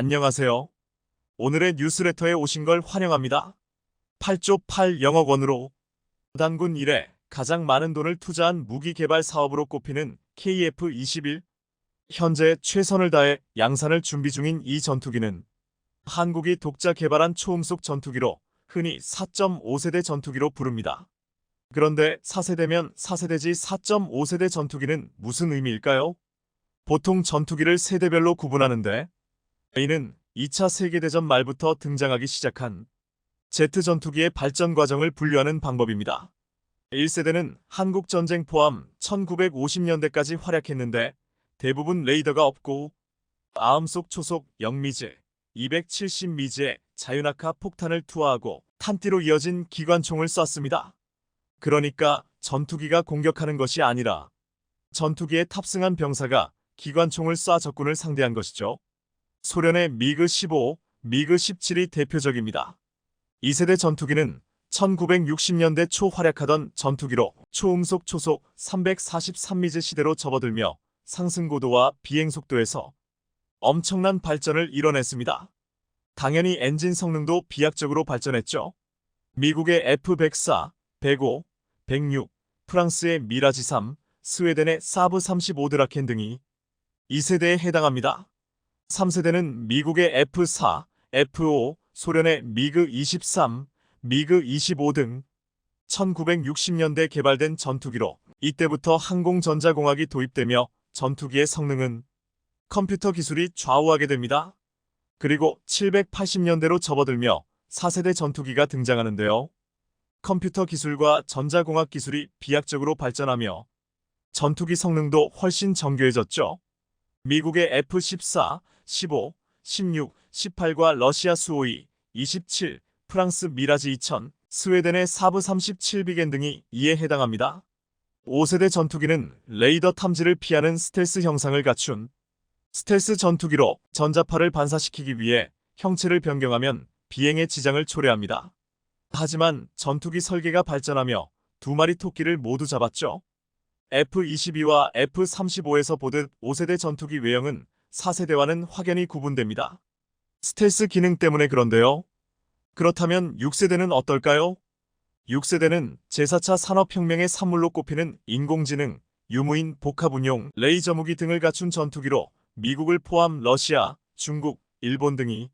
안녕하세요. 오늘의 뉴스레터에 오신 걸 환영합니다. 8조 8영억 원으로 단군 이래 가장 많은 돈을 투자한 무기 개발 사업으로 꼽히는 KF-21. 현재 최선을 다해 양산을 준비 중인 이 전투기는 한국이 독자 개발한 초음속 전투기로 흔히 4.5세대 전투기로 부릅니다. 그런데 4세대면 4세대지 4.5세대 전투기는 무슨 의미일까요? 보통 전투기를 세대별로 구분하는데 이는 2차 세계대전 말부터 등장하기 시작한 제트 전투기의 발전 과정을 분류하는 방법입니다. 1세대는 한국전쟁 포함 1950년대까지 활약했는데 대부분 레이더가 없고 아음속 초속 0미즈, 270미즈의 자유낙하 폭탄을 투하하고 탄띠로 이어진 기관총을 쐈습니다. 그러니까 전투기가 공격하는 것이 아니라 전투기에 탑승한 병사가 기관총을 쏴 적군을 상대한 것이죠. 소련의 미그-15, 미그-17이 대표적입니다. 2세대 전투기는 1960년대 초 활약하던 전투기로 초음속 초속 343미즈 시대로 접어들며 상승고도와 비행속도에서 엄청난 발전을 이뤄냈습니다. 당연히 엔진 성능도 비약적으로 발전했죠. 미국의 F-104, 105, 106, 프랑스의 미라지 3, 스웨덴의 사브 35 드라켄 등이 2세대에 해당합니다. 3세대는 미국의 F-4, F-5, 소련의 미그-23, 미그-25 등 1960년대 개발된 전투기로 이때부터 항공전자공학이 도입되며 전투기의 성능은 컴퓨터 기술이 좌우하게 됩니다. 그리고 780년대로 접어들며 4세대 전투기가 등장하는데요. 컴퓨터 기술과 전자공학 기술이 비약적으로 발전하며 전투기 성능도 훨씬 정교해졌죠. 미국의 F-14, 15, 16, 18과 러시아 수-52, 27, 프랑스 미라지 2000, 스웨덴의 사브 37 비겐 등이 이에 해당합니다. 5세대 전투기는 레이더 탐지를 피하는 스텔스 형상을 갖춘 스텔스 전투기로 전자파를 반사시키기 위해 형체를 변경하면 비행에 지장을 초래합니다. 하지만 전투기 설계가 발전하며 두 마리 토끼를 모두 잡았죠. F-22와 F-35에서 보듯 5세대 전투기 외형은 4세대와는 확연히 구분됩니다. 스텔스 기능 때문에 그런데요. 그렇다면 6세대는 어떨까요? 6세대는 제4차 산업혁명의 산물로 꼽히는 인공지능, 유무인 복합운용, 레이저 무기 등을 갖춘 전투기로 미국을 포함 러시아, 중국, 일본 등이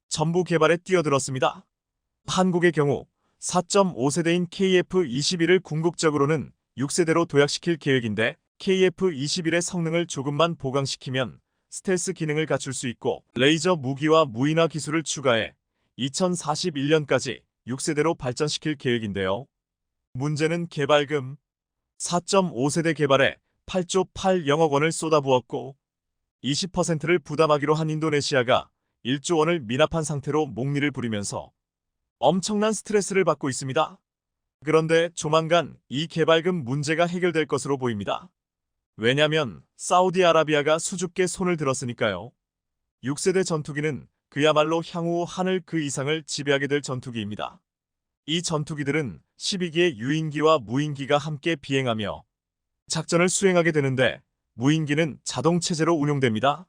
전부 개발에 뛰어들었습니다. 한국의 경우 4.5세대인 KF-21을 궁극적으로는 6세대로 도약시킬 계획인데 KF-21의 성능을 조금만 보강시키면 스텔스 기능을 갖출 수 있고 레이저 무기와 무인화 기술을 추가해 2041년까지 6세대로 발전시킬 계획인데요. 문제는 개발금 4.5세대 개발에 8조 8영억 원을 쏟아부었고 20%를 부담하기로 한 인도네시아가 1조 원을 미납한 상태로 목리를 부리면서 엄청난 스트레스를 받고 있습니다. 그런데 조만간 이 개발금 문제가 해결될 것으로 보입니다. 왜냐면 사우디아라비아가 수줍게 손을 들었으니까요. 6세대 전투기는 그야말로 향후 하늘 그 이상을 지배하게 될 전투기입니다. 이 전투기들은 12기의 유인기와 무인기가 함께 비행하며 작전을 수행하게 되는데 무인기는 자동체제로 운용됩니다.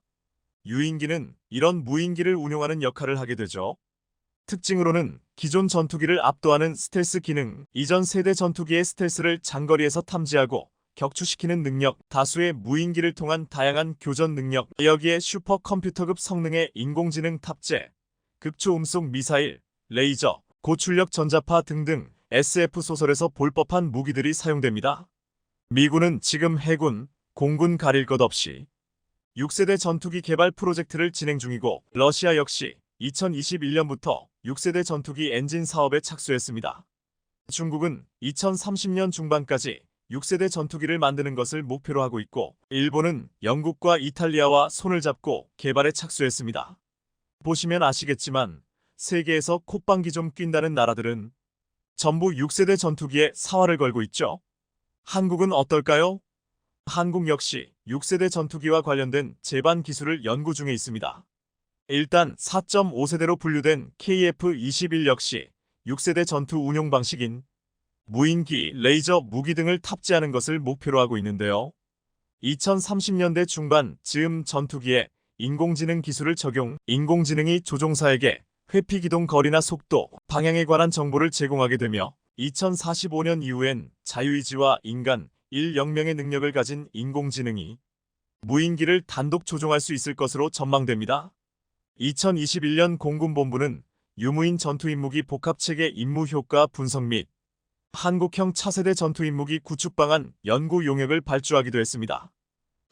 유인기는 이런 무인기를 운용하는 역할을 하게 되죠. 특징으로는 기존 전투기를 압도하는 스텔스 기능, 이전 세대 전투기의 스텔스를 장거리에서 탐지하고 격추시키는 능력, 다수의 무인기를 통한 다양한 교전 능력, 여기에 슈퍼컴퓨터급 성능의 인공지능 탑재, 극초음속 미사일, 레이저, 고출력 전자파 등등 SF 소설에서 볼 법한 무기들이 사용됩니다. 미군은 지금 해군, 공군 가릴 것 없이 6세대 전투기 개발 프로젝트를 진행 중이고 러시아 역시 2021년부터 6세대 전투기 엔진 사업에 착수했습니다. 중국은 2030년 중반까지 6세대 전투기를 만드는 것을 목표로 하고 있고 일본은 영국과 이탈리아와 손을 잡고 개발에 착수했습니다. 보시면 아시겠지만 세계에서 콧방귀 좀 낀다는 나라들은 전부 6세대 전투기에 사활을 걸고 있죠. 한국은 어떨까요? 한국 역시 6세대 전투기와 관련된 제반 기술을 연구 중에 있습니다. 일단 4.5세대로 분류된 KF-21 역시 6세대 전투 운용 방식인 무인기, 레이저, 무기 등을 탑재하는 것을 목표로 하고 있는데요. 2030년대 중반 즈음 전투기에 인공지능 기술을 적용, 인공지능이 조종사에게 회피 기동 거리나 속도, 방향에 관한 정보를 제공하게 되며 2045년 이후엔 자유의지와 인간, 일영명의 능력을 가진 인공지능이 무인기를 단독 조종할 수 있을 것으로 전망됩니다. 2021년 공군본부는 유무인 전투임무기 복합체계 임무효과 분석 및 한국형 차세대 전투임무기 구축 방안 연구 용역을 발주하기도 했습니다.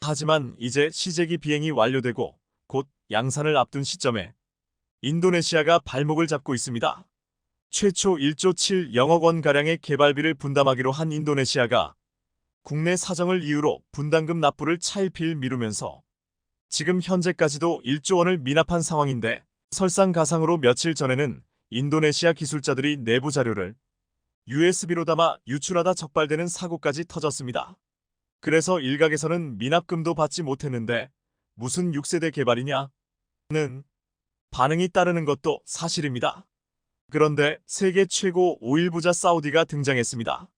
하지만 이제 시제기 비행이 완료되고 곧 양산을 앞둔 시점에 인도네시아가 발목을 잡고 있습니다. 최초 1조 7영억 원가량의 개발비를 분담하기로 한 인도네시아가 국내 사정을 이유로 분담금 납부를 차일피일 미루면서 지금 현재까지도 1조 원을 미납한 상황인데, 설상가상으로 며칠 전에는 인도네시아 기술자들이 내부 자료를 USB로 담아 유출하다 적발되는 사고까지 터졌습니다. 그래서 일각에서는 미납금도 받지 못했는데 무슨 6세대 개발이냐는 반응이 따르는 것도 사실입니다. 그런데 세계 최고 오일 부자 사우디가 등장했습니다.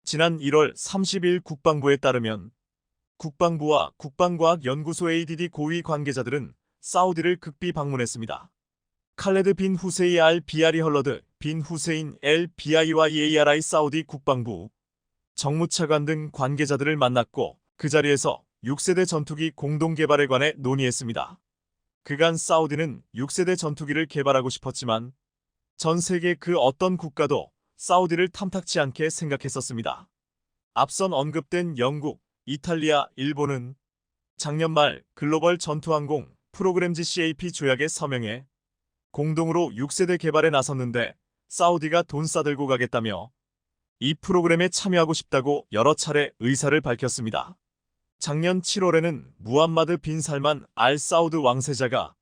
지난 1월 30일 국방부에 따르면 국방부와 국방과학연구소 ADD 고위 관계자들은 사우디를 극비 방문했습니다. 칼레드 빈 후세이 알 비아리 헐러드 빈 후세인 엘 BIYARI 사우디 국방부 정무차관 등 관계자들을 만났고 그 자리에서 6세대 전투기 공동 개발에 관해 논의했습니다. 그간 사우디는 6세대 전투기를 개발하고 싶었지만 전 세계 그 어떤 국가도 사우디를 탐탁치 않게 생각했었습니다. 앞선 언급된 영국, 이탈리아, 일본은 작년 말 글로벌 전투항공 프로그램 GCAP 조약에 서명해 공동으로 6세대 개발에 나섰는데 사우디가 돈 싸들고 가겠다며 이 프로그램에 참여하고 싶다고 여러 차례 의사를 밝혔습니다. 작년 7월에는 무함마드 빈 살만 알 사우드 왕세자가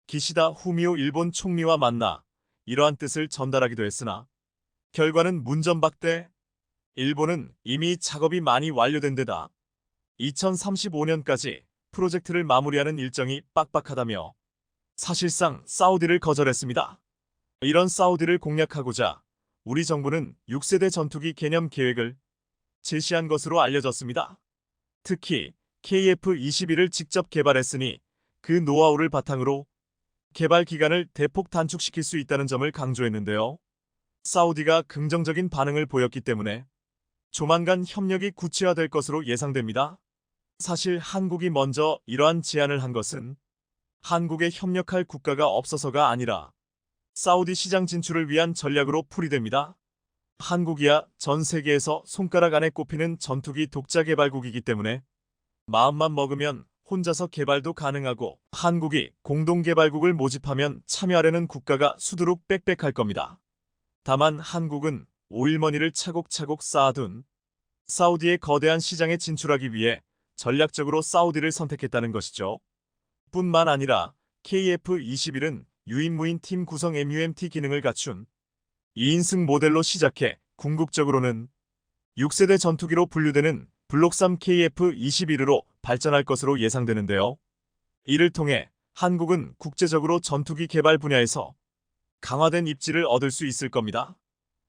기시다 후미오 일본 총리와 만나 이러한 뜻을 전달하기도 했으나 결과는 문전박대. 일본은 이미 작업이 많이 완료된 데다 2035년까지 프로젝트를 마무리하는 일정이 빡빡하다며 사실상 사우디를 거절했습니다. 이런 사우디를 공략하고자 우리 정부는 6세대 전투기 개념 계획을 제시한 것으로 알려졌습니다. 특히 KF-21을 직접 개발했으니 그 노하우를 바탕으로 개발 기간을 대폭 단축시킬 수 있다는 점을 강조했는데요. 사우디가 긍정적인 반응을 보였기 때문에 조만간 협력이 구체화될 것으로 예상됩니다. 사실 한국이 먼저 이러한 제안을 한 것은 한국에 협력할 국가가 없어서가 아니라 사우디 시장 진출을 위한 전략으로 풀이됩니다. 한국이야 전 세계에서 손가락 안에 꼽히는 전투기 독자 개발국이기 때문에 마음만 먹으면 혼자서 개발도 가능하고 한국이 공동개발국을 모집하면 참여하려는 국가가 수두룩 빽빽할 겁니다. 다만 한국은 오일머니를 차곡차곡 쌓아둔 사우디의 거대한 시장에 진출하기 위해 전략적으로 사우디를 선택했다는 것이죠. 뿐만 아니라 KF-21은 유인무인 팀 구성 MUMT 기능을 갖춘 2인승 모델로 시작해 궁극적으로는 6세대 전투기로 분류되는 블록3 KF-21으로 발전할 것으로 예상되는데요. 이를 통해 한국은 국제적으로 전투기 개발 분야에서 강화된 입지를 얻을 수 있을 겁니다.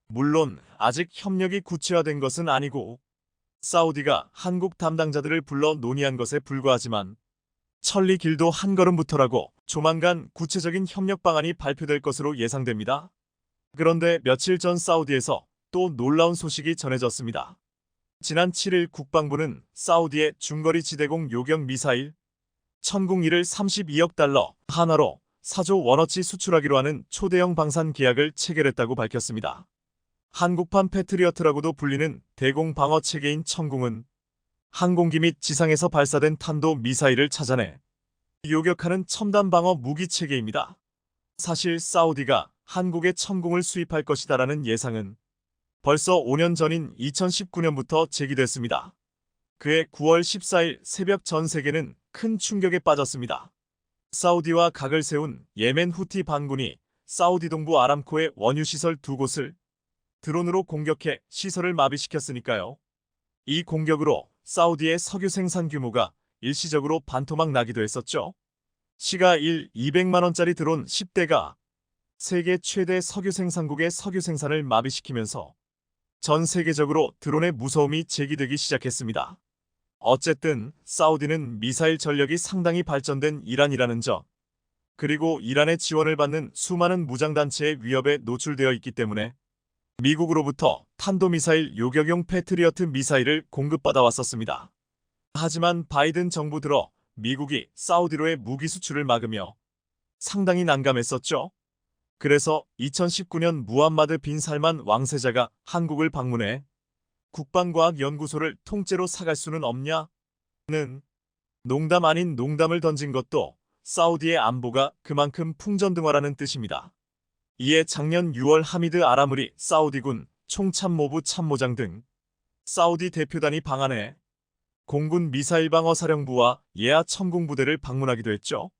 물론 아직 협력이 구체화된 것은 아니고 사우디가 한국 담당자들을 불러 논의한 것에 불과하지만 천리 길도 한 걸음부터라고 조만간 구체적인 협력 방안이 발표될 것으로 예상됩니다. 그런데 며칠 전 사우디에서 또 놀라운 소식이 전해졌습니다. 지난 7일 국방부는 사우디의 중거리 지대공 요격 미사일 천궁1을 32억 달러 한화로 4조 원어치 수출하기로 하는 초대형 방산 계약을 체결했다고 밝혔습니다. 한국판 패트리어트라고도 불리는 대공 방어 체계인 천궁은 항공기 및 지상에서 발사된 탄도 미사일을 찾아내 요격하는 첨단 방어 무기 체계입니다. 사실 사우디가 한국에 천궁을 수입할 것이다라는 예상은 벌써 5년 전인 2019년부터 제기됐습니다. 그해 9월 14일 새벽 전 세계는 큰 충격에 빠졌습니다. 사우디와 각을 세운 예멘 후티 반군이 사우디 동부 아람코의 원유시설 2곳을 드론으로 공격해 시설을 마비시켰으니까요. 이 공격으로 사우디의 석유 생산 규모가 일시적으로 반토막 나기도 했었죠. 시가 200만원짜리 드론 10대가 세계 최대 석유 생산국의 석유 생산을 마비시키면서 전 세계적으로 드론의 무서움이 제기되기 시작했습니다. 어쨌든 사우디는 미사일 전력이 상당히 발전된 이란이라는 점, 그리고 이란의 지원을 받는 수많은 무장단체의 위협에 노출되어 있기 때문에 미국으로부터 탄도미사일 요격용 패트리어트 미사일을 공급받아 왔었습니다. 하지만 바이든 정부 들어 미국이 사우디로의 무기 수출을 막으며 상당히 난감했었죠. 그래서 2019년 무함마드 빈 살만 왕세자가 한국을 방문해 국방과학연구소를 통째로 사갈 수는 없냐는 농담 아닌 농담을 던진 것도 사우디의 안보가 그만큼 풍전등화라는 뜻입니다. 이에 작년 6월 하미드 아라무리 사우디군 총참모부 참모장 등 사우디 대표단이 방한해 공군 미사일방어사령부와 예하 첨궁부대를 방문하기도 했죠.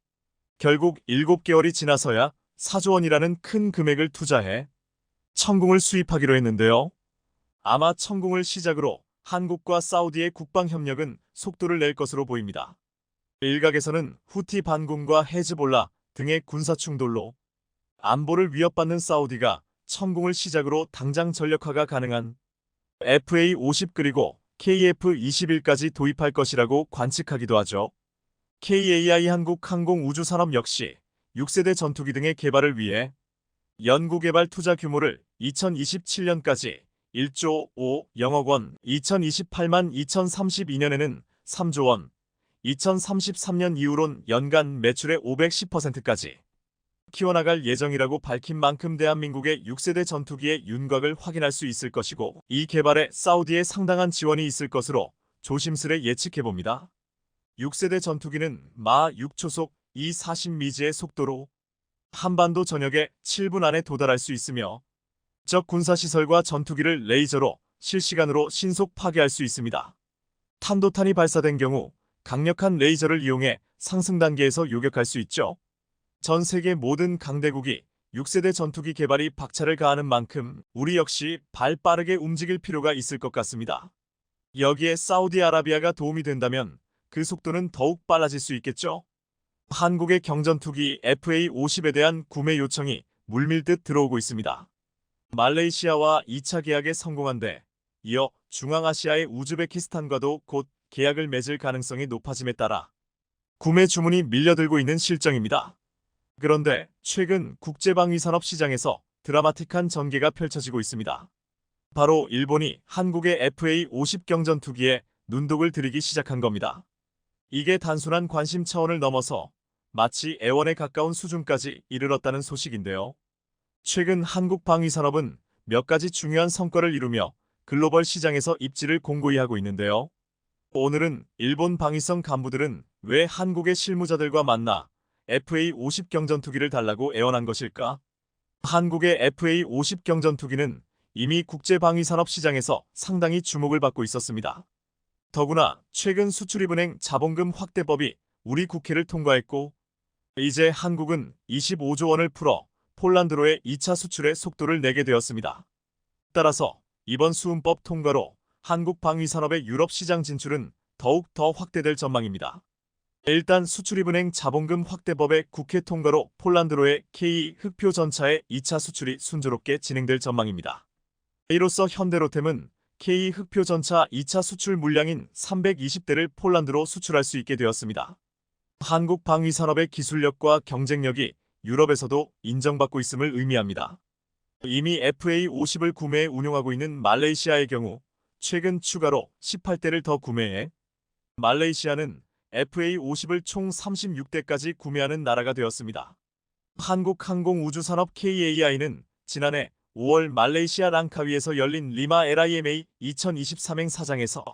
결국 7개월이 지나서야 4조 원이라는 큰 금액을 투자해 첨궁을 수입하기로 했는데요. 아마 첨궁을 시작으로 한국과 사우디의 국방협력은 속도를 낼 것으로 보입니다. 일각에서는 후티 반군과 헤즈볼라 등의 군사충돌로 안보를 위협받는 사우디가 첨궁을 시작으로 당장 전력화가 가능한 FA-50 그리고 KF-21까지 도입할 것이라고 관측하기도 하죠. KAI 한국항공우주산업 역시 6세대 전투기 등의 개발을 위해 연구개발 투자 규모를 2027년까지 1조 5,000억 원, 2028만 2032년에는 3조 원, 2033년 이후론 연간 매출의 510%까지 키워나갈 예정이라고 밝힌 만큼 대한민국의 6세대 전투기의 윤곽을 확인할 수 있을 것이고 이 개발에 사우디의 상당한 지원이 있을 것으로 조심스레 예측해봅니다. 6세대 전투기는 마 6초속 240미지의 속도로 한반도 전역에 7분 안에 도달할 수 있으며 적 군사시설과 전투기를 레이저로 실시간으로 신속 파괴할 수 있습니다. 탄도탄이 발사된 경우 강력한 레이저를 이용해 상승 단계에서 요격할 수 있죠. 전 세계 모든 강대국이 6세대 전투기 개발이 박차를 가하는 만큼 우리 역시 발 빠르게 움직일 필요가 있을 것 같습니다. 여기에 사우디아라비아가 도움이 된다면 그 속도는 더욱 빨라질 수 있겠죠. 한국의 경전투기 FA-50에 대한 구매 요청이 물밀듯 들어오고 있습니다. 말레이시아와 2차 계약에 성공한 데 이어 중앙아시아의 우즈베키스탄과도 곧 계약을 맺을 가능성이 높아짐에 따라 구매 주문이 밀려들고 있는 실정입니다. 그런데 최근 국제방위산업 시장에서 드라마틱한 전개가 펼쳐지고 있습니다. 바로 일본이 한국의 FA-50 경전투기에 눈독을 들이기 시작한 겁니다. 이게 단순한 관심 차원을 넘어서 마치 애원에 가까운 수준까지 이르렀다는 소식인데요. 최근 한국 방위산업은 몇 가지 중요한 성과를 이루며 글로벌 시장에서 입지를 공고히 하고 있는데요. 오늘은 일본 방위성 간부들은 왜 한국의 실무자들과 만나 FA-50 경전투기를 달라고 애원한 것일까? 한국의 FA-50 경전투기는 이미 국제방위산업 시장에서 상당히 주목을 받고 있었습니다. 더구나 최근 수출입은행 자본금 확대법이 우리 국회를 통과했고 이제 한국은 25조 원을 풀어 폴란드로의 2차 수출에 속도를 내게 되었습니다. 따라서 이번 수은법 통과로 한국 방위산업의 유럽 시장 진출은 더욱 더 확대될 전망입니다. 일단 수출입은행 자본금 확대법의 국회 통과로 폴란드로의 K 흑표 전차의 2차 수출이 순조롭게 진행될 전망입니다. 이로써 현대로템은 K 흑표 전차 2차 수출 물량인 320대를 폴란드로 수출할 수 있게 되었습니다. 한국 방위산업의 기술력과 경쟁력이 유럽에서도 인정받고 있음을 의미합니다. 이미 FA-50을 구매해 운용하고 있는 말레이시아의 경우 최근 추가로 18대를 더 구매해 말레이시아는 FA-50을 총 36대까지 구매하는 나라가 되었습니다. 한국항공우주산업 KAI는 지난해 5월 말레이시아 랑카위에서 열린 리마 LIMA 2023 행사장에서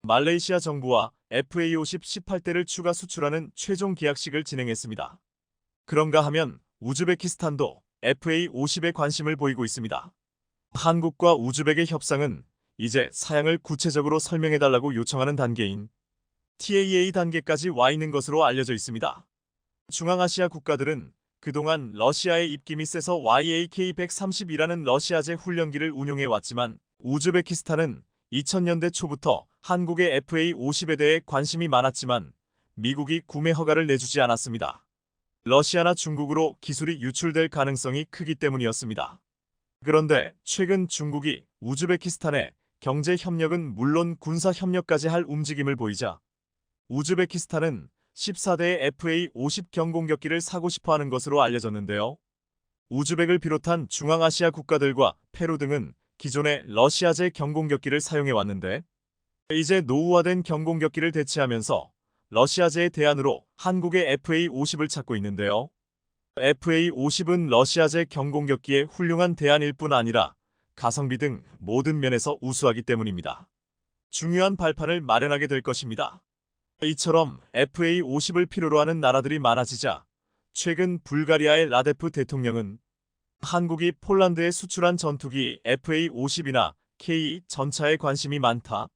말레이시아 정부와 FA-50 18대를 추가 수출하는 최종 계약식을 진행했습니다. 그런가 하면 우즈베키스탄도 FA-50에 관심을 보이고 있습니다. 한국과 우즈벡의 협상은 이제 사양을 구체적으로 설명해달라고 요청하는 단계인 TAA 단계까지 와 있는 것으로 알려져 있습니다. 중앙아시아 국가들은 그동안 러시아의 입김이 세서 YAK-130이라는 러시아제 훈련기를 운용해왔지만 우즈베키스탄은 2000년대 초부터 한국의 FA-50에 대해 관심이 많았지만 미국이 구매 허가를 내주지 않았습니다. 러시아나 중국으로 기술이 유출될 가능성이 크기 때문이었습니다. 그런데 최근 중국이 우즈베키스탄에 경제 협력은 물론 군사 협력까지 할 움직임을 보이자 우즈베키스탄은 14대의 FA-50 경공격기를 사고 싶어하는 것으로 알려졌는데요. 우즈벡을 비롯한 중앙아시아 국가들과 페루 등은 기존의 러시아제 경공격기를 사용해 왔는데 이제 노후화된 경공격기를 대체하면서 러시아제의 대안으로 한국의 FA-50을 찾고 있는데요. FA-50은 러시아제 경공격기의 훌륭한 대안일 뿐 아니라 가성비 등 모든 면에서 우수하기 때문입니다. 중요한 발판을 마련하게 될 것입니다. 이처럼 FA-50을 필요로 하는 나라들이 많아지자 최근 불가리아의 라데프 대통령은 한국이 폴란드에 수출한 전투기 FA-50이나 K 전차에 관심이 많다.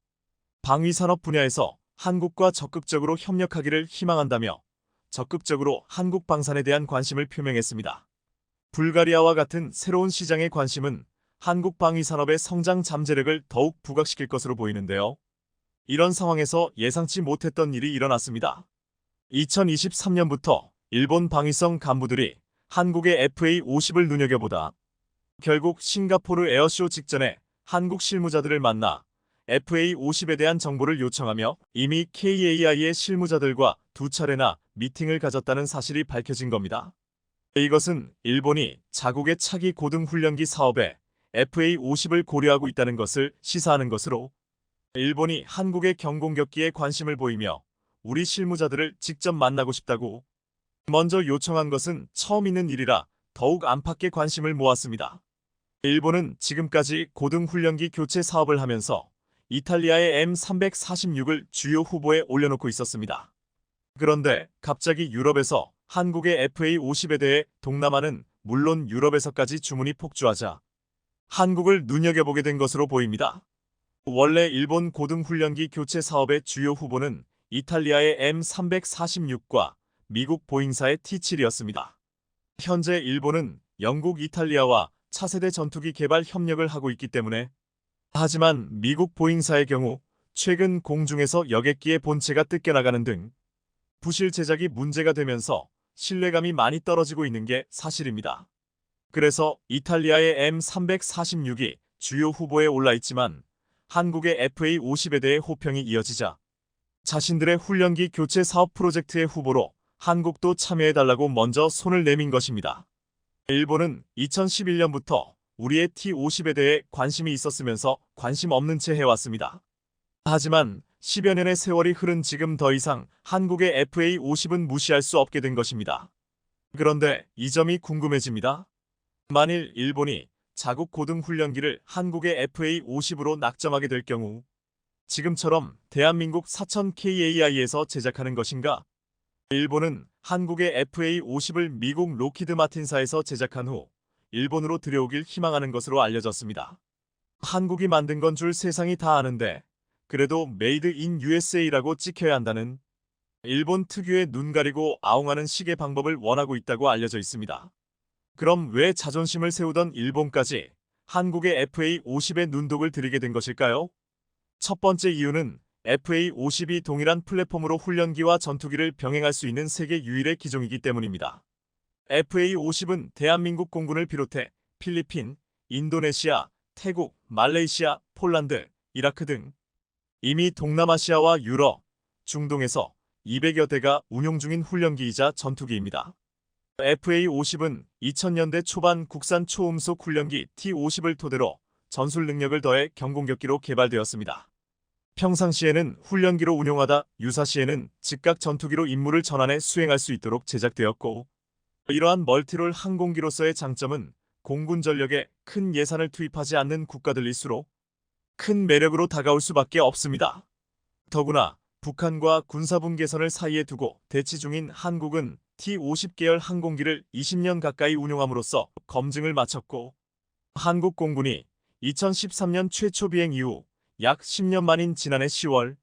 방위산업 분야에서 한국과 적극적으로 협력하기를 희망한다며 적극적으로 한국 방산에 대한 관심을 표명했습니다. 불가리아와 같은 새로운 시장의 관심은 한국 방위산업의 성장 잠재력을 더욱 부각시킬 것으로 보이는데요. 이런 상황에서 예상치 못했던 일이 일어났습니다. 2023년부터 일본 방위성 간부들이 한국의 FA-50을 눈여겨보다 결국 싱가포르 에어쇼 직전에 한국 실무자들을 만나 FA-50에 대한 정보를 요청하며 이미 KAI의 실무자들과 2차례나 미팅을 가졌다는 사실이 밝혀진 겁니다. 이것은 일본이 자국의 차기 고등훈련기 사업에 FA-50을 고려하고 있다는 것을 시사하는 것으로 일본이 한국의 경공격기에 관심을 보이며 우리 실무자들을 직접 만나고 싶다고 먼저 요청한 것은 처음 있는 일이라 더욱 안팎의 관심을 모았습니다. 일본은 지금까지 고등훈련기 교체 사업을 하면서 이탈리아의 M346을 주요 후보에 올려놓고 있었습니다. 그런데 갑자기 유럽에서 한국의 FA-50에 대해 동남아는 물론 유럽에서까지 주문이 폭주하자 한국을 눈여겨보게 된 것으로 보입니다. 원래 일본 고등훈련기 교체 사업의 주요 후보는 이탈리아의 M346과 미국 보잉사의 T7이었습니다. 현재 일본은 영국, 이탈리아와 차세대 전투기 개발 협력을 하고 있기 때문에 하지만 미국 보잉사의 경우 최근 공중에서 여객기의 본체가 뜯겨나가는 등 부실 제작이 문제가 되면서 신뢰감이 많이 떨어지고 있는 게 사실입니다. 그래서 이탈리아의 M346이 주요 후보에 올라 있지만 한국의 FA-50에 대해 호평이 이어지자 자신들의 훈련기 교체 사업 프로젝트의 후보로 한국도 참여해달라고 먼저 손을 내민 것입니다. 일본은 2011년부터 우리의 T-50에 대해 관심이 있었으면서 관심 없는 채 해왔습니다. 하지만 10여 년의 세월이 흐른 지금 더 이상 한국의 FA-50은 무시할 수 없게 된 것입니다. 그런데 이 점이 궁금해집니다. 만일 일본이 자국 고등훈련기를 한국의 FA-50으로 낙점하게 될 경우 지금처럼 대한민국 사천 KAI에서 제작하는 것인가? 일본은 한국의 FA-50을 미국 로키드 마틴사에서 제작한 후 일본으로 들여오길 희망하는 것으로 알려졌습니다. 한국이 만든 건 줄 세상이 다 아는데 그래도 메이드 인 USA라고 찍혀야 한다는 일본 특유의 눈 가리고 아웅하는 식의 방법을 원하고 있다고 알려져 있습니다. 그럼 왜 자존심을 세우던 일본까지 한국의 FA-50에 눈독을 들이게 된 것일까요? 첫 번째 이유는 FA-50이 동일한 플랫폼으로 훈련기와 전투기를 병행할 수 있는 세계 유일의 기종이기 때문입니다. FA-50은 대한민국 공군을 비롯해 필리핀, 인도네시아, 태국, 말레이시아, 폴란드, 이라크 등 이미 동남아시아와 유럽, 중동에서 200여 대가 운용 중인 훈련기이자 전투기입니다. FA-50은 2000년대 초반 국산 초음속 훈련기 T-50을 토대로 전술 능력을 더해 경공격기로 개발되었습니다. 평상시에는 훈련기로 운용하다 유사시에는 즉각 전투기로 임무를 전환해 수행할 수 있도록 제작되었고 이러한 멀티롤 항공기로서의 장점은 공군 전력에 큰 예산을 투입하지 않는 국가들일수록 큰 매력으로 다가올 수밖에 없습니다. 더구나 북한과 군사분 개선을 사이에 두고 대치 중인 한국은 T-50 계열 항공기를 20년 가까이 운용함으로써 검증을 마쳤고 한국 공군이 2013년 최초 비행 이후 약 10년 만인 지난해 10월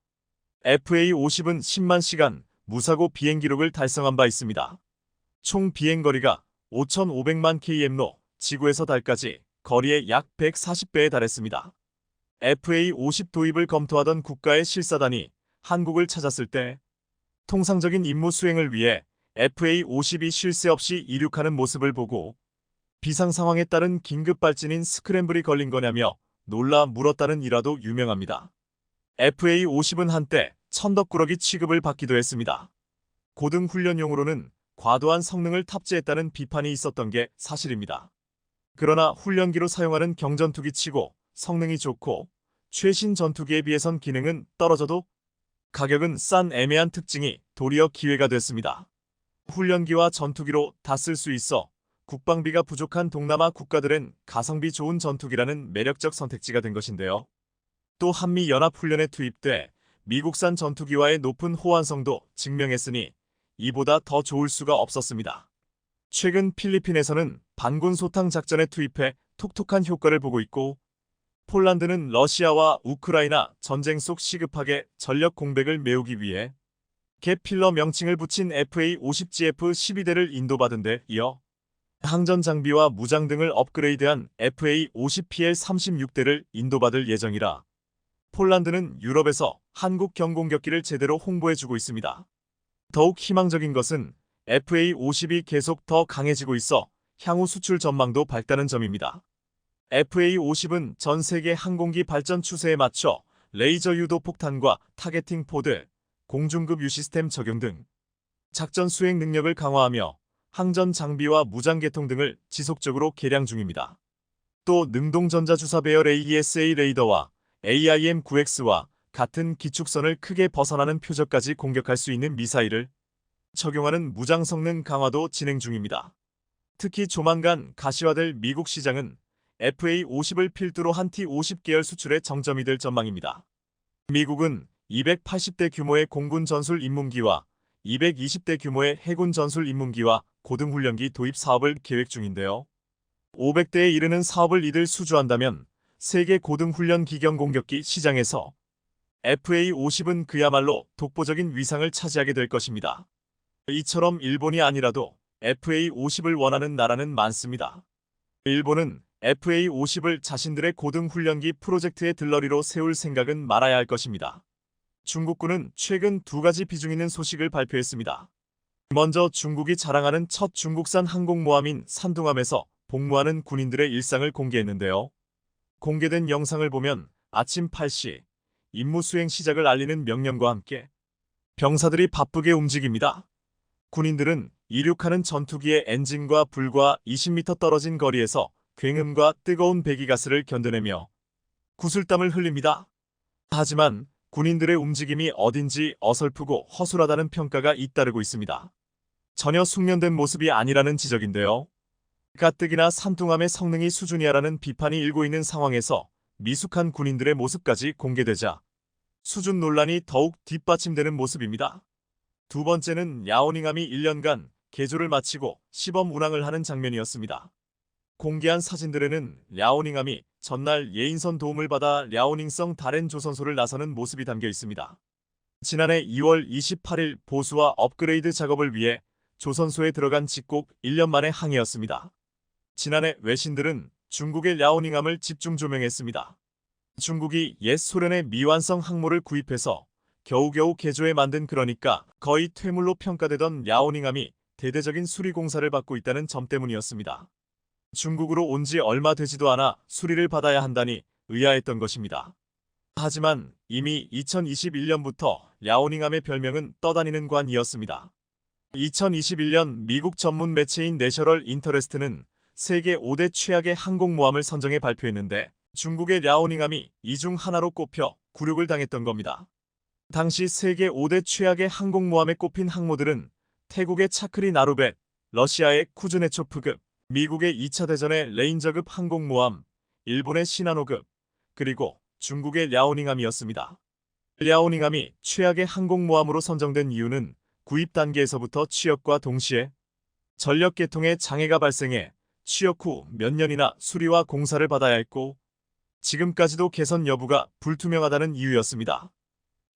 FA-50은 10만 시간 무사고 비행 기록을 달성한 바 있습니다. 총 비행거리가 5,500만 km로 지구에서 달까지 거리의 약 140배에 달했습니다. FA-50 도입을 검토하던 국가의 실사단이 한국을 찾았을 때 통상적인 임무 수행을 위해 FA-50이 쉴 새 없이 이륙하는 모습을 보고 비상 상황에 따른 긴급 발진인 스크램블이 걸린 거냐며 놀라 물었다는 일화도 유명합니다. FA-50은 한때 천덕꾸러기 취급을 받기도 했습니다. 고등 훈련용으로는 과도한 성능을 탑재했다는 비판이 있었던 게 사실입니다. 그러나 훈련기로 사용하는 경전투기 치고 성능이 좋고 최신 전투기에 비해선 기능은 떨어져도 가격은 싼 애매한 특징이 도리어 기회가 됐습니다. 훈련기와 전투기로 다 쓸 수 있어 국방비가 부족한 동남아 국가들은 가성비 좋은 전투기라는 매력적 선택지가 된 것인데요. 또 한미연합훈련에 투입돼 미국산 전투기와의 높은 호환성도 증명했으니 이보다 더 좋을 수가 없었습니다. 최근 필리핀에서는 반군 소탕 작전에 투입해 톡톡한 효과를 보고 있고 폴란드는 러시아와 우크라이나 전쟁 속 시급하게 전력 공백을 메우기 위해 갭필러 명칭을 붙인 FA-50GF-12대를 인도받은 데 이어 항전 장비와 무장 등을 업그레이드한 FA-50PL-36대를 인도받을 예정이라 폴란드는 유럽에서 한국 경공격기를 제대로 홍보해주고 있습니다. 더욱 희망적인 것은 FA-50이 계속 더 강해지고 있어 향후 수출 전망도 밝다는 점입니다. FA-50은 전 세계 항공기 발전 추세에 맞춰 레이저 유도 폭탄과 타겟팅 포드, 공중급 유시스템 적용 등 작전 수행 능력을 강화하며 항전 장비와 무장 계통 등을 지속적으로 개량 중입니다. 또 능동전자주사 배열 AESA 레이더와 AIM-9X와 같은 기축선을 크게 벗어나는 표적까지 공격할 수 있는 미사일을 적용하는 무장 성능 강화도 진행 중입니다. 특히 조만간 가시화될 미국 시장은 FA-50을 필두로 한 T-50 계열 수출의 정점이 될 전망입니다. 미국은 280대 규모의 공군 전술 입문기와 220대 규모의 해군 전술 입문기와 고등훈련기 도입 사업을 계획 중인데요. 500대에 이르는 사업을 이들 수주한다면 세계 고등훈련 기경 공격기 시장에서 FA-50은 그야말로 독보적인 위상을 차지하게 될 것입니다. 이처럼 일본이 아니라도 FA-50을 원하는 나라는 많습니다. 일본은 FA-50을 자신들의 고등훈련기 프로젝트의 들러리로 세울 생각은 말아야 할 것입니다. 중국군은 최근 두 가지 비중 있는 소식을 발표했습니다. 먼저 중국이 자랑하는 첫 중국산 항공모함인 산둥함에서 복무하는 군인들의 일상을 공개했는데요. 공개된 영상을 보면 아침 8시 임무 수행 시작을 알리는 명령과 함께 병사들이 바쁘게 움직입니다. 군인들은 이륙하는 전투기의 엔진과 불과 20m 떨어진 거리에서 굉음과 뜨거운 배기가스를 견뎌내며 구슬땀을 흘립니다. 하지만 군인들의 움직임이 어딘지 어설프고 허술하다는 평가가 잇따르고 있습니다. 전혀 숙련된 모습이 아니라는 지적인데요. 가뜩이나 산둥함의 성능이 수준이야라는 비판이 일고 있는 상황에서 미숙한 군인들의 모습까지 공개되자 수준 논란이 더욱 뒷받침되는 모습입니다. 두 번째는 야오닝함이 1년간 개조를 마치고 시범 운항을 하는 장면이었습니다. 공개한 사진들에는 랴오닝함이 전날 예인선 도움을 받아 랴오닝성 다롄 조선소를 나서는 모습이 담겨 있습니다. 지난해 2월 28일 보수와 업그레이드 작업을 위해 조선소에 들어간 지 꼭 1년 만의 항해였습니다. 지난해 외신들은 중국의 랴오닝함을 집중 조명했습니다. 중국이 옛 소련의 미완성 항모를 구입해서 겨우겨우 개조해 만든 그러니까 거의 퇴물로 평가되던 랴오닝함이 대대적인 수리 공사를 받고 있다는 점 때문이었습니다. 중국으로 온 지 얼마 되지도 않아 수리를 받아야 한다니 의아했던 것입니다. 하지만 이미 2021년부터 랴오닝함의 별명은 떠다니는 관이었습니다. 2021년 미국 전문 매체인 내셔널 인터레스트는 세계 5대 최악의 항공모함을 선정해 발표했는데 중국의 랴오닝함이 이 중 하나로 꼽혀 굴욕을 당했던 겁니다. 당시 세계 5대 최악의 항공모함에 꼽힌 항모들은 태국의 차크리 나루벳, 러시아의 쿠즈네초프급, 미국의 2차 대전의 레인저급 항공모함, 일본의 시나노급, 그리고 중국의 랴오닝함이었습니다. 랴오닝함이 최악의 항공모함으로 선정된 이유는 구입 단계에서부터 취역과 동시에 전력 계통에 장애가 발생해 취역 후 몇 년이나 수리와 공사를 받아야 했고 지금까지도 개선 여부가 불투명하다는 이유였습니다.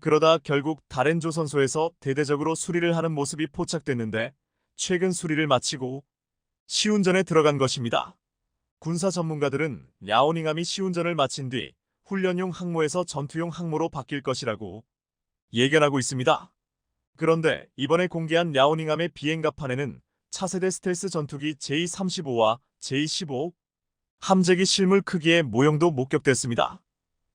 그러다 결국 다롄 조선소에서 대대적으로 수리를 하는 모습이 포착됐는데 최근 수리를 마치고 시운전에 들어간 것입니다. 군사 전문가들은 랴오닝함이 시운전을 마친 뒤 훈련용 항모에서 전투용 항모로 바뀔 것이라고 예견하고 있습니다. 그런데 이번에 공개한 랴오닝함의 비행갑판에는 차세대 스텔스 전투기 J-35와 J-15, 함재기 실물 크기의 모형도 목격됐습니다.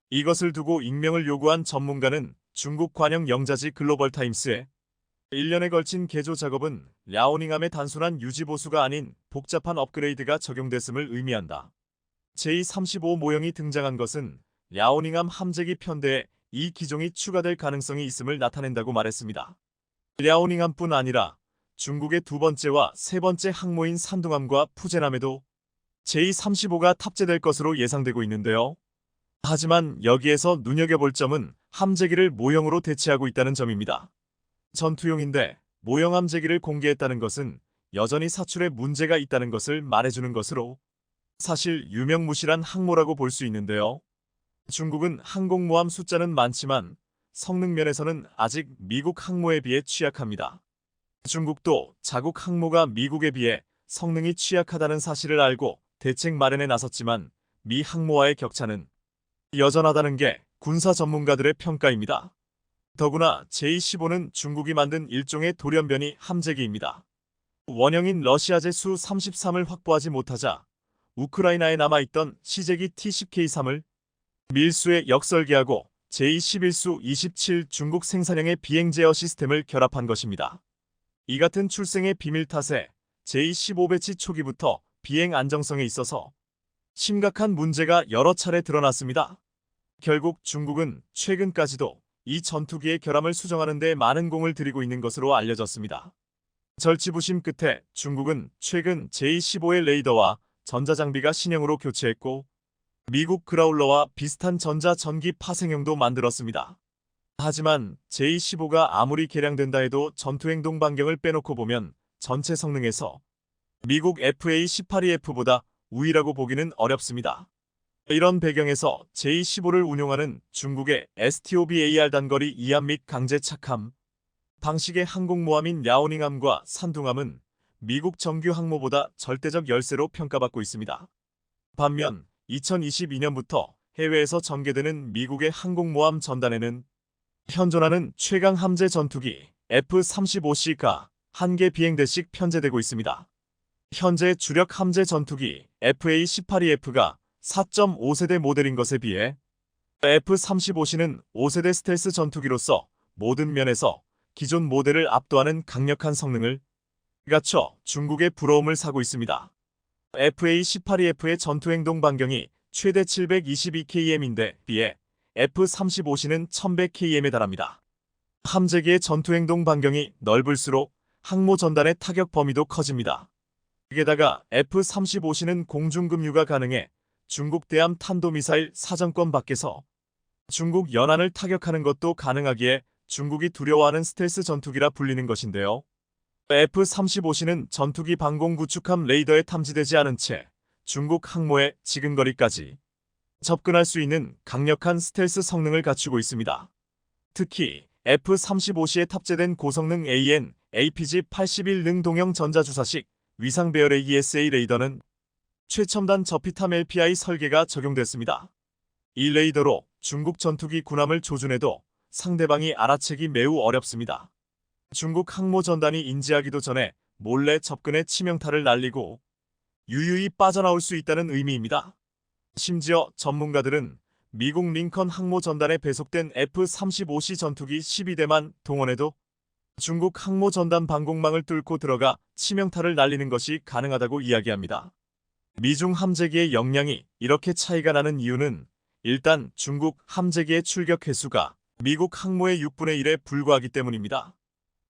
이것을 두고 익명을 요구한 전문가는 중국 관영 영자지 글로벌타임스에 1년에 걸친 개조 작업은 랴오닝함의 단순한 유지 보수가 아닌 복잡한 업그레이드가 적용됐음을 의미한다. 제35 모형이 등장한 것은 랴오닝함 함재기 편대에 이 기종이 추가될 가능성이 있음을 나타낸다고 말했습니다. 랴오닝함뿐 아니라 중국의 두 번째와 세 번째 항모인 산둥함과 푸젠함에도 제35가 탑재될 것으로 예상되고 있는데요. 하지만 여기에서 눈여겨볼 점은 함재기를 모형으로 대체하고 있다는 점입니다. 전투용인데 모형 함재기를 공개했다는 것은 여전히 사출에 문제가 있다는 것을 말해주는 것으로 사실 유명무실한 항모라고 볼 수 있는데요. 중국은 항공모함 숫자는 많지만 성능 면에서는 아직 미국 항모에 비해 취약합니다. 중국도 자국 항모가 미국에 비해 성능이 취약하다는 사실을 알고 대책 마련에 나섰지만 미 항모와의 격차는 여전하다는 게 군사 전문가들의 평가입니다. 더구나 제-15는 중국이 만든 일종의 돌연변이 함재기입니다. 원형인 러시아제 수-33을 확보하지 못하자 우크라이나에 남아있던 시제기 T-10K3을 밀수에 역설계하고 제-11수-27 중국 생산형의 비행 제어 시스템을 결합한 것입니다. 이 같은 출생의 비밀 탓에 제-15 배치 초기부터 비행 안정성에 있어서 심각한 문제가 여러 차례 드러났습니다. 결국 중국은 최근까지도 이 전투기의 결함을 수정하는 데 많은 공을 들이고 있는 것으로 알려졌습니다. 절치부심 끝에 중국은 최근 제-15의 레이더와 전자장비가 신형으로 교체했고 미국 그라울러와 비슷한 전자전기 파생형도 만들었습니다. 하지만 제-15가 아무리 개량된다 해도 전투행동 반경을 빼놓고 보면 전체 성능에서 미국 FA-18EF보다 우위라고 보기는 어렵습니다. 이런 배경에서 제-15를 운용하는 중국의 STOBAR 단거리 이함 및 강제 착함 방식의 항공모함인 랴오닝함과 산둥함은 미국 정규 항모보다 절대적 열세로 평가받고 있습니다. 반면 2022년부터 해외에서 전개되는 미국의 항공모함 전단에는 현존하는 최강 함재 전투기 F-35C가 한 개 비행대씩 편제되고 있습니다. 현재 주력 함재 전투기 FA-18EF가 4.5세대 모델인 것에 비해 F-35C는 5세대 스텔스 전투기로서 모든 면에서 기존 모델을 압도하는 강력한 성능을 갖춰 중국의 부러움을 사고 있습니다. FA-18EF의 전투행동 반경이 최대 722km인데 비해 F-35C는 1100km에 달합니다. 함재기의 전투행동 반경이 넓을수록 항모 전단의 타격 범위도 커집니다. 게다가 F-35C는 공중급유가 가능해 중국 대함 탄도미사일 사정권 밖에서 중국 연안을 타격하는 것도 가능하기에 중국이 두려워하는 스텔스 전투기라 불리는 것인데요. F-35C는 전투기 방공 구축함 레이더에 탐지되지 않은 채 중국 항모의 지근거리까지 접근할 수 있는 강력한 스텔스 성능을 갖추고 있습니다. 특히 F-35C에 탑재된 고성능 AN, APG-81 능동형 전자주사식 위상 배열의 ESA 레이더는 최첨단 저피탐 LPI 설계가 적용됐습니다. 이 레이더로 중국 전투기 군함을 조준해도 상대방이 알아채기 매우 어렵습니다. 중국 항모 전단이 인지하기도 전에 몰래 접근해 치명타를 날리고 유유히 빠져나올 수 있다는 의미입니다. 심지어 전문가들은 미국 링컨 항모 전단에 배속된 F-35C 전투기 12대만 동원해도 중국 항모 전단 방공망을 뚫고 들어가 치명타를 날리는 것이 가능하다고 이야기합니다. 미중 함재기의 역량이 이렇게 차이가 나는 이유는 일단 중국 함재기의 출격 횟수가 미국 항모의 6분의 1에 불과하기 때문입니다.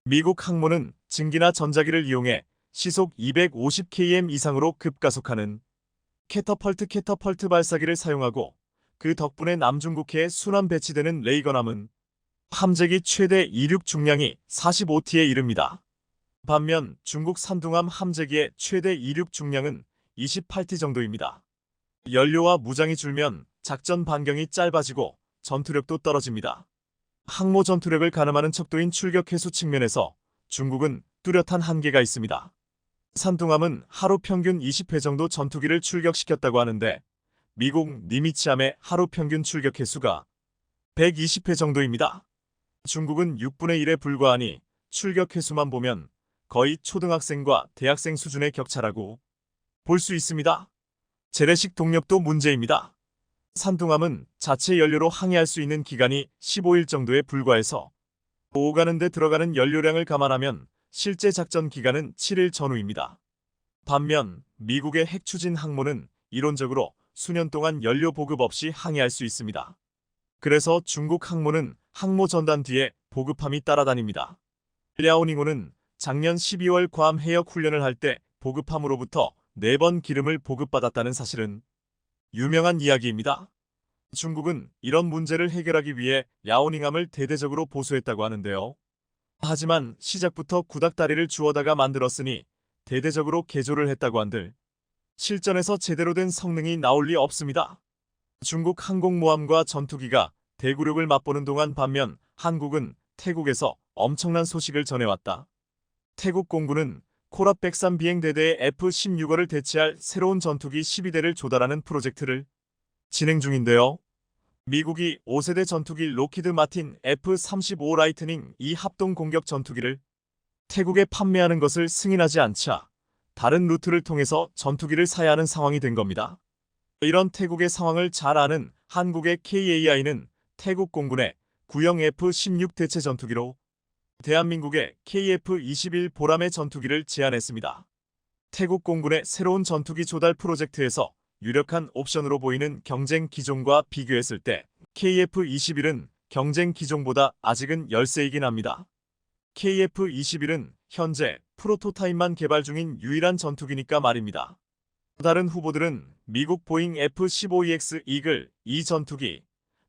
미국 항모는 증기나 전자기를 이용해 시속 250km 이상으로 급가속하는 캐터펄트 발사기를 사용하고 그 덕분에 남중국해에 순환 배치되는 레이건함은 함재기 최대 이륙 중량이 45T에 이릅니다. 반면 중국 산둥함 함재기의 최대 이륙 중량은 28T 정도입니다. 연료와 무장이 줄면 작전 반경이 짧아지고 전투력도 떨어집니다. 항모 전투력을 가늠하는 척도인 출격 횟수 측면에서 중국은 뚜렷한 한계가 있습니다. 산둥함은 하루 평균 20회 정도 전투기를 출격시켰다고 하는데 미국 니미츠함의 하루 평균 출격 횟수가 120회 정도입니다. 중국은 6분의 1에 불과하니 출격 횟수만 보면 거의 초등학생과 대학생 수준의 격차라고 볼 수 있습니다. 재래식 동력도 문제입니다. 산둥함은 자체 연료로 항해할 수 있는 기간이 15일 정도에 불과해서 오가는 데 들어가는 연료량을 감안하면 실제 작전 기간은 7일 전후입니다. 반면 미국의 핵추진 항모는 이론적으로 수년 동안 연료 보급 없이 항해할 수 있습니다. 그래서 중국 항모는 항모 전단 뒤에 보급함이 따라다닙니다. 랴오닝호는 작년 12월 괌 해역 훈련을 할 때 보급함으로부터 4번 기름을 보급받았다는 사실은 유명한 이야기입니다. 중국은 이런 문제를 해결하기 위해 랴오닝함을 대대적으로 보수했다고 하는데요. 하지만 시작부터 구닥다리를 주워다가 만들었으니 대대적으로 개조를 했다고 한들 실전에서 제대로 된 성능이 나올 리 없습니다. 중국 항공모함과 전투기가 대구력을 맛보는 동안 반면 한국은 태국에서 엄청난 소식을 전해왔다. 태국 공군은 코랍 103 비행대대의 F-16을 대체할 새로운 전투기 12대를 조달하는 프로젝트를 진행 중인데요. 미국이 5세대 전투기 로키드 마틴 F-35 라이트닝 이 합동 공격 전투기를 태국에 판매하는 것을 승인하지 않자 다른 루트를 통해서 전투기를 사야 하는 상황이 된 겁니다. 이런 태국의 상황을 잘 아는 한국의 KAI는 태국 공군의 구형 F-16 대체 전투기로 대한민국의 KF-21 보람의 전투기를 제안했습니다. 태국 공군의 새로운 전투기 조달 프로젝트에서 유력한 옵션으로 보이는 경쟁 기종과 비교했을 때 KF-21은 경쟁 기종보다 아직은 열세이긴 합니다. KF-21은 현재 프로토타입만 개발 중인 유일한 전투기니까 말입니다. 다른 후보들은 미국 보잉 F-15EX 이글 이 전투기,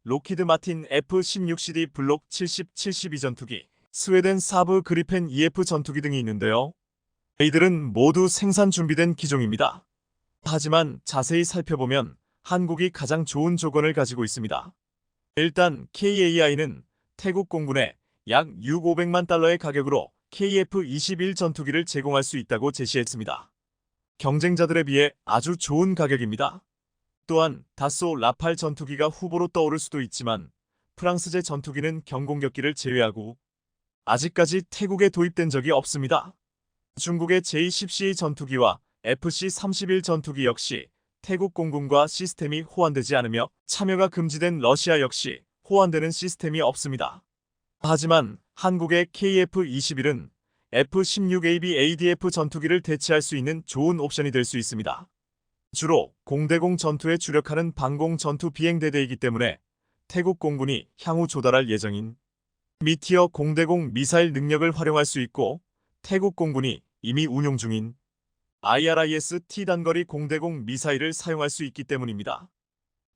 로키드 마틴 F-16CD 블록 70-72 전투기, 스웨덴 사브 그리펜 EF 전투기 등이 있는데요. 이들은 모두 생산 준비된 기종입니다. 하지만 자세히 살펴보면 한국이 가장 좋은 조건을 가지고 있습니다. 일단 KAI는 태국 공군에 약 6,500만 달러의 가격으로 KF-21 전투기를 제공할 수 있다고 제시했습니다. 경쟁자들에 비해 아주 좋은 가격입니다. 또한 다소 라팔 전투기가 후보로 떠오를 수도 있지만 프랑스제 전투기는 경공격기를 제외하고 아직까지 태국에 도입된 적이 없습니다. 중국의 J-10C 전투기와 FC-31 전투기 역시 태국 공군과 시스템이 호환되지 않으며 참여가 금지된 러시아 역시 호환되는 시스템이 없습니다. 하지만 한국의 KF-21은 F-16AB ADF 전투기를 대체할 수 있는 좋은 옵션이 될 수 있습니다. 주로 공대공 전투에 주력하는 방공 전투 비행대대이기 때문에 태국 공군이 향후 조달할 예정인 미티어 공대공 미사일 능력을 활용할 수 있고 태국 공군이 이미 운용 중인 IRIS-T 단거리 공대공 미사일을 사용할 수 있기 때문입니다.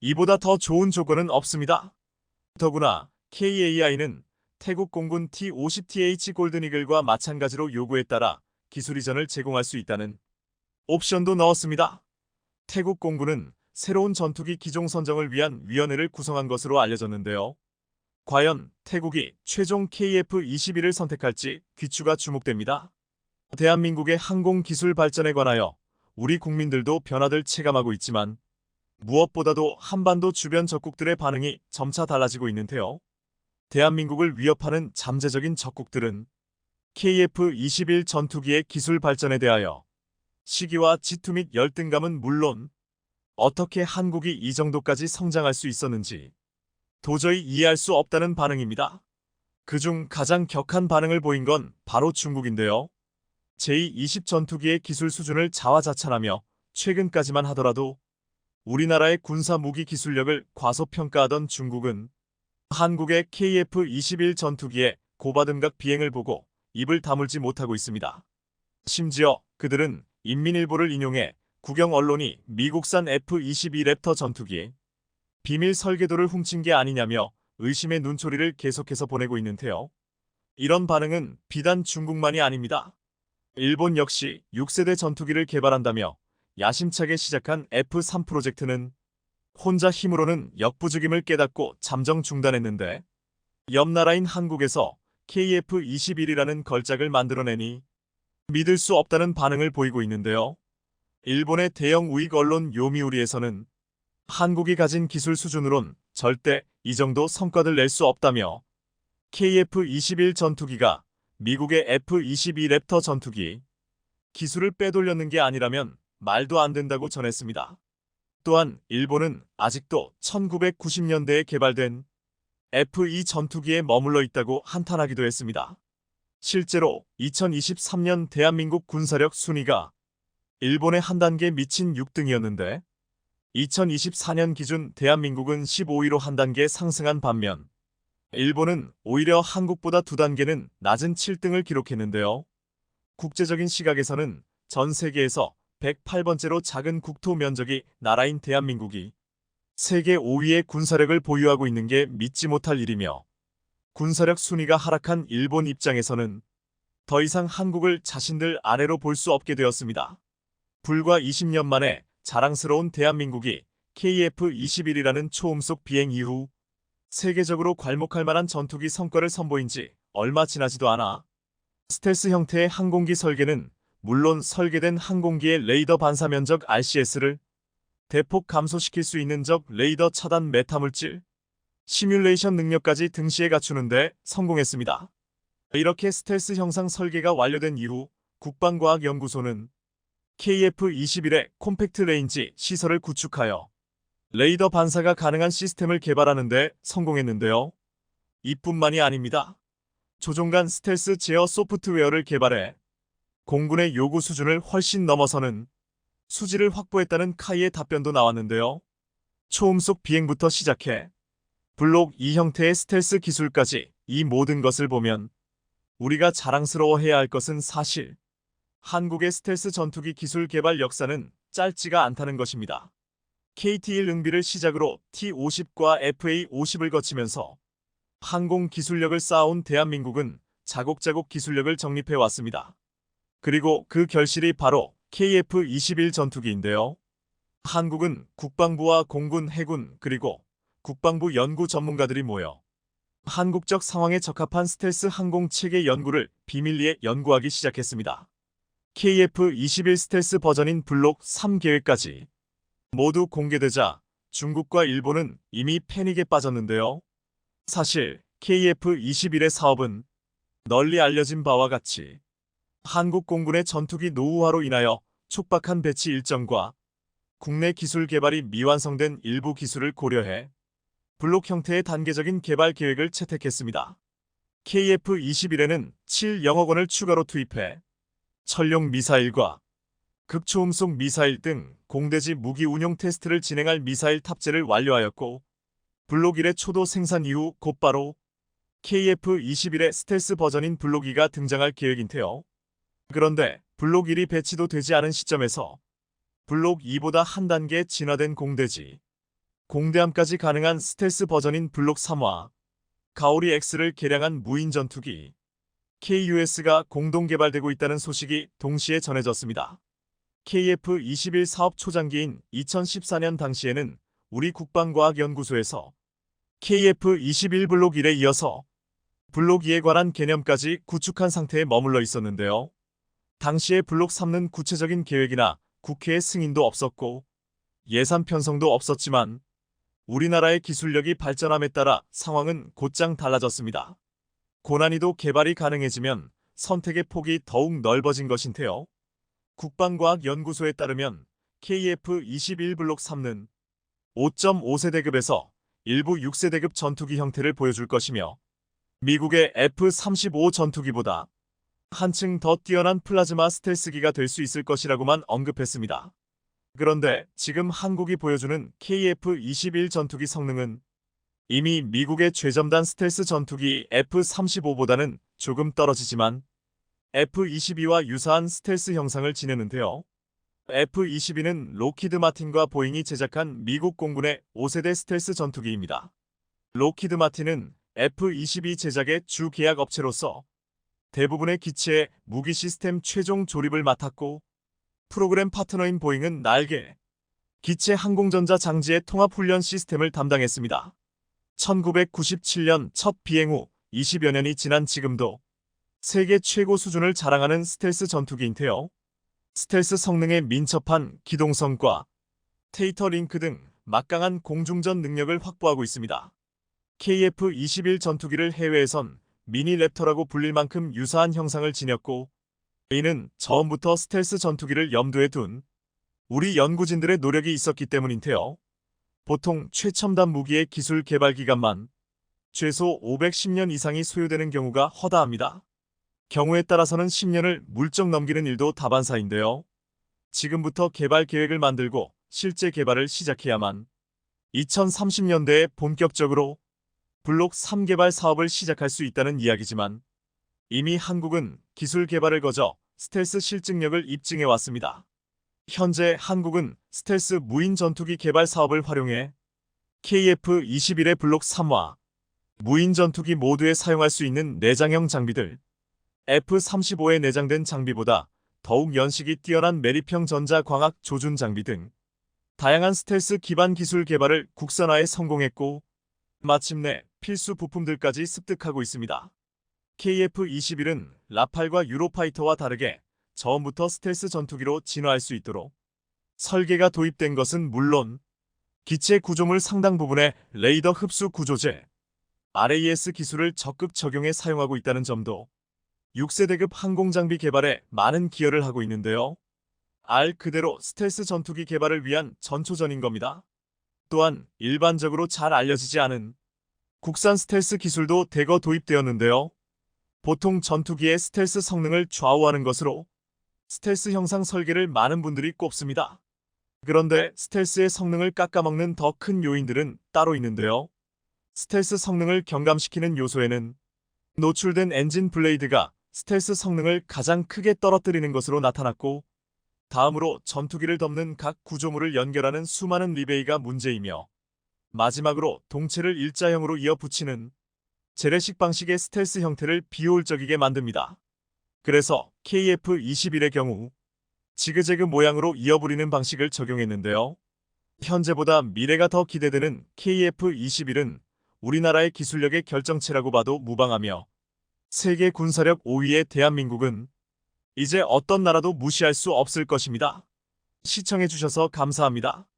이보다 더 좋은 조건은 없습니다. 더구나 KAI는 태국 공군 T-50TH 골든이글과 마찬가지로 요구에 따라 기술 이전을 제공할 수 있다는 옵션도 넣었습니다. 태국 공군은 새로운 전투기 기종 선정을 위한 위원회를 구성한 것으로 알려졌는데요. 과연 태국이 최종 KF-21을 선택할지 귀추가 주목됩니다. 대한민국의 항공기술 발전에 관하여 우리 국민들도 변화를 체감하고 있지만 무엇보다도 한반도 주변 적국들의 반응이 점차 달라지고 있는데요. 대한민국을 위협하는 잠재적인 적국들은 KF-21 전투기의 기술 발전에 대하여 시기와 질투 및 열등감은 물론 어떻게 한국이 이 정도까지 성장할 수 있었는지 도저히 이해할 수 없다는 반응입니다. 그중 가장 격한 반응을 보인 건 바로 중국인데요. J-20 전투기의 기술 수준을 자화자찬하며 최근까지만 하더라도 우리나라의 군사 무기 기술력을 과소평가하던 중국은 한국의 KF-21 전투기의 고바등각 비행을 보고 입을 다물지 못하고 있습니다. 심지어 그들은 인민일보를 인용해 국영 언론이 미국산 F-22 랩터 전투기 비밀 설계도를 훔친 게 아니냐며 의심의 눈초리를 계속해서 보내고 있는데요. 이런 반응은 비단 중국만이 아닙니다. 일본 역시 6세대 전투기를 개발한다며 야심차게 시작한 F-3 프로젝트는 혼자 힘으로는 역부족임을 깨닫고 잠정 중단했는데 옆 나라인 한국에서 KF-21이라는 걸작을 만들어내니 믿을 수 없다는 반응을 보이고 있는데요. 일본의 대형 우익 언론 요미우리에서는 한국이 가진 기술 수준으론 절대 이 정도 성과를 낼 수 없다며 KF-21 전투기가 미국의 F-22 랩터 전투기 기술을 빼돌렸는 게 아니라면 말도 안 된다고 전했습니다. 또한 일본은 아직도 1990년대에 개발된 F-2 전투기에 머물러 있다고 한탄하기도 했습니다. 실제로 2023년 대한민국 군사력 순위가 일본의 한 단계 미친 6등이었는데 2024년 기준 대한민국은 15위로 한 단계 상승한 반면 일본은 오히려 한국보다 두 단계는 낮은 7등을 기록했는데요. 국제적인 시각에서는 전 세계에서 108번째로 작은 국토 면적이 나라인 대한민국이 세계 5위의 군사력을 보유하고 있는 게 믿지 못할 일이며 군사력 순위가 하락한 일본 입장에서는 더 이상 한국을 자신들 아래로 볼 수 없게 되었습니다. 불과 20년 만에 자랑스러운 대한민국이 KF-21이라는 초음속 비행 이후 세계적으로 괄목할 만한 전투기 성과를 선보인 지 얼마 지나지도 않아 스텔스 형태의 항공기 설계는 물론 설계된 항공기의 레이더 반사 면적 RCS를 대폭 감소시킬 수 있는 적 레이더 차단 메타물질 시뮬레이션 능력까지 등시에 갖추는데 성공했습니다. 이렇게 스텔스 형상 설계가 완료된 이후 국방과학연구소는 KF-21의 콤팩트 레인지 시설을 구축하여 레이더 반사가 가능한 시스템을 개발하는 데 성공했는데요. 이뿐만이 아닙니다. 조종간 스텔스 제어 소프트웨어를 개발해 공군의 요구 수준을 훨씬 넘어서는 수지를 확보했다는 카이의 답변도 나왔는데요. 초음속 비행부터 시작해 블록 2 형태의 스텔스 기술까지 이 모든 것을 보면 우리가 자랑스러워해야 할 것은 사실 한국의 스텔스 전투기 기술 개발 역사는 짧지가 않다는 것입니다. KT-1 응비를 시작으로 T-50과 FA-50을 거치면서 항공 기술력을 쌓아온 대한민국은 자곡자곡 기술력을 정립해왔습니다. 그리고 그 결실이 바로 KF-21 전투기인데요. 한국은 국방부와 공군, 해군, 그리고 국방부 연구 전문가들이 모여 한국적 상황에 적합한 스텔스 항공 체계 연구를 비밀리에 연구하기 시작했습니다. KF-21 스텔스 버전인 블록 3 계획까지 모두 공개되자 중국과 일본은 이미 패닉에 빠졌는데요. 사실 KF-21의 사업은 널리 알려진 바와 같이 한국 공군의 전투기 노후화로 인하여 촉박한 배치 일정과 국내 기술 개발이 미완성된 일부 기술을 고려해 블록 형태의 단계적인 개발 계획을 채택했습니다. KF-21에는 7억억 원을 추가로 투입해 천룡 미사일과 극초음속 미사일 등 공대지 무기 운용 테스트를 진행할 미사일 탑재를 완료하였고 블록 1의 초도 생산 이후 곧바로 KF-21의 스텔스 버전인 블록 2가 등장할 계획인데요. 그런데 블록 1이 배치도 되지 않은 시점에서 블록 2보다 한 단계 진화된 공대지, 공대함까지 가능한 스텔스 버전인 블록 3와 가오리 X를 개량한 무인 전투기 KUS가 공동 개발되고 있다는 소식이 동시에 전해졌습니다. KF-21 사업 초장기인 2014년 당시에는 우리 국방과학연구소에서 KF-21 블록 1에 이어서 블록 2에 관한 개념까지 구축한 상태에 머물러 있었는데요. 당시의 블록 3는 구체적인 계획이나 국회의 승인도 없었고 예산 편성도 없었지만 우리나라의 기술력이 발전함에 따라 상황은 곧장 달라졌습니다. 고난이도 개발이 가능해지면 선택의 폭이 더욱 넓어진 것인데요. 국방과학연구소에 따르면 KF-21 블록 3는 5.5세대급에서 일부 6세대급 전투기 형태를 보여줄 것이며 미국의 F-35 전투기보다 한층 더 뛰어난 플라즈마 스텔스기가 될 수 있을 것이라고만 언급했습니다. 그런데 지금 한국이 보여주는 KF-21 전투기 성능은 이미 미국의 최첨단 스텔스 전투기 F-35보다는 조금 떨어지지만 F-22와 유사한 스텔스 형상을 지내는데요. F-22는 록히드 마틴과 보잉이 제작한 미국 공군의 5세대 스텔스 전투기입니다. 록히드 마틴은 F-22 제작의 주 계약 업체로서 대부분의 기체의 무기 시스템 최종 조립을 맡았고 프로그램 파트너인 보잉은 날개, 기체 항공전자 장지의 통합훈련 시스템을 담당했습니다. 1997년 첫 비행 후 20여 년이 지난 지금도 세계 최고 수준을 자랑하는 스텔스 전투기인데요. 스텔스 성능의 민첩한 기동성과 테이터 링크 등 막강한 공중전 능력을 확보하고 있습니다. KF-21 전투기를 해외에선 미니 랩터라고 불릴 만큼 유사한 형상을 지녔고 이는 처음부터 스텔스 전투기를 염두에 둔 우리 연구진들의 노력이 있었기 때문인데요. 보통 최첨단 무기의 기술 개발 기간만 최소 510년 이상이 소요되는 경우가 허다합니다. 경우에 따라서는 10년을 물쩍 넘기는 일도 다반사인데요. 지금부터 개발 계획을 만들고 실제 개발을 시작해야만 2030년대에 본격적으로 블록 3 개발 사업을 시작할 수 있다는 이야기지만 이미 한국은 기술 개발을 거저 스텔스 실증력을 입증해 왔습니다. 현재 한국은 스텔스 무인 전투기 개발 사업을 활용해 KF-21의 블록 3화 무인 전투기 모두에 사용할 수 있는 내장형 장비들 F-35에 내장된 장비보다 더욱 연식이 뛰어난 매립형 전자광학 조준 장비 등 다양한 스텔스 기반 기술 개발을 국산화에 성공했고 마침내 필수 부품들까지 습득하고 있습니다. KF-21은 라팔과 유로파이터와 다르게 처음부터 스텔스 전투기로 진화할 수 있도록 설계가 도입된 것은 물론 기체 구조물 상당 부분에 레이더 흡수 구조재 RAS 기술을 적극 적용해 사용하고 있다는 점도 6세대급 항공장비 개발에 많은 기여를 하고 있는데요. 알 그대로 스텔스 전투기 개발을 위한 전초전인 겁니다. 또한 일반적으로 잘 알려지지 않은 국산 스텔스 기술도 대거 도입되었는데요. 보통 전투기의 스텔스 성능을 좌우하는 것으로 스텔스 형상 설계를 많은 분들이 꼽습니다. 그런데 스텔스의 성능을 깎아먹는 더 큰 요인들은 따로 있는데요. 스텔스 성능을 경감시키는 요소에는 노출된 엔진 블레이드가 스텔스 성능을 가장 크게 떨어뜨리는 것으로 나타났고 다음으로 전투기를 덮는 각 구조물을 연결하는 수많은 리베이가 문제이며 마지막으로 동체를 일자형으로 이어 붙이는 재래식 방식의 스텔스 형태를 비효율적이게 만듭니다. 그래서 KF-21의 경우 지그재그 모양으로 이어부리는 방식을 적용했는데요. 현재보다 미래가 더 기대되는 KF-21은 우리나라의 기술력의 결정체라고 봐도 무방하며 세계 군사력 5위의 대한민국은 이제 어떤 나라도 무시할 수 없을 것입니다. 시청해주셔서 감사합니다.